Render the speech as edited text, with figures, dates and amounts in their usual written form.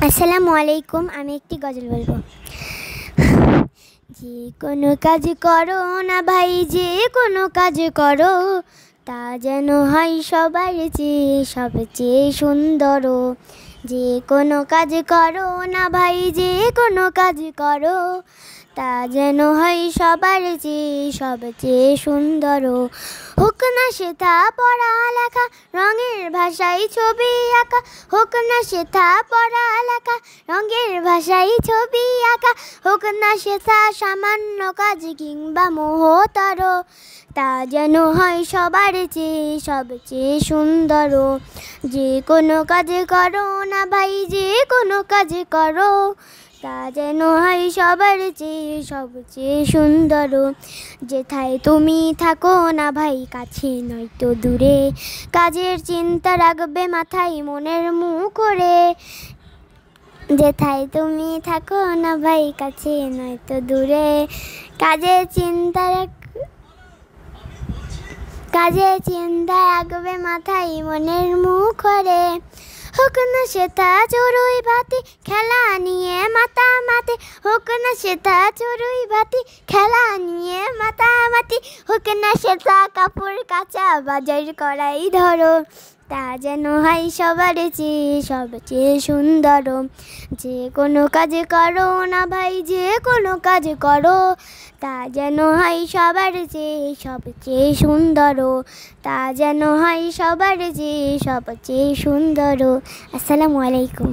আসসালামু আলাইকুম। আমি একটি গজল বলবো। যে কোনো কাজ করো না ভাই, যে কোনো কাজ করো, তা যেন হয় সবার চেয়ে সবচেয়ে সুন্দর। যে কোনো কাজ করো না ভাই, যে কোনো কাজ করো, তা যেন হয় সবার চেয়ে সবচেয়ে সুন্দর। হোক না সেটা পড়ালেখা, রঙের ভাষায় ছবি আঁকা, হোক না সেটা পড়ালেখা, রঙের ভাষায় ছবি আঁকা, হোক না সেটা সামান্য কাজ কিংবা মহতর, তা যেন হয় সবার চেয়ে সবচেয়ে সুন্দর। যে কোনো কাজ করো না ভাই, যে কোনো কাজ করো, তা যেন হয় সবার চেয়ে সবচেয়ে সুন্দর। যেথায় তুমি থাকো না ভাই, কাছে নয়তো দূরে, কাজের চিন্তা রাখবে মাথায় মনের মুখরে। যেথায় তুমি থাকো না ভাই, কাছে নয়তো দূরে, কাজের চিন্তা রাখবে মাথায় মনের মুখরে। হোক না সেটা চড়ুই ভাতি, খেলা নিয়ে মাতামাতি, হোক না সেটা চড়ুই ভাতি, খেলা নিয়ে মাতামাতি, হোক না সেটা কাপড় কাচা, বাজার করাই ধরো, তা যেন হয় সবার চেয়ে সবচেয়ে সুন্দর। যে কোনো কাজ করো না ভাই, যে কোনো কাজ করো, তা যেন হয় সবার চেয়ে সবচেয়ে সুন্দর, তা যেন হয় সবার চেয়ে সবচেয়ে সুন্দর। আসসালামু আলাইকুম।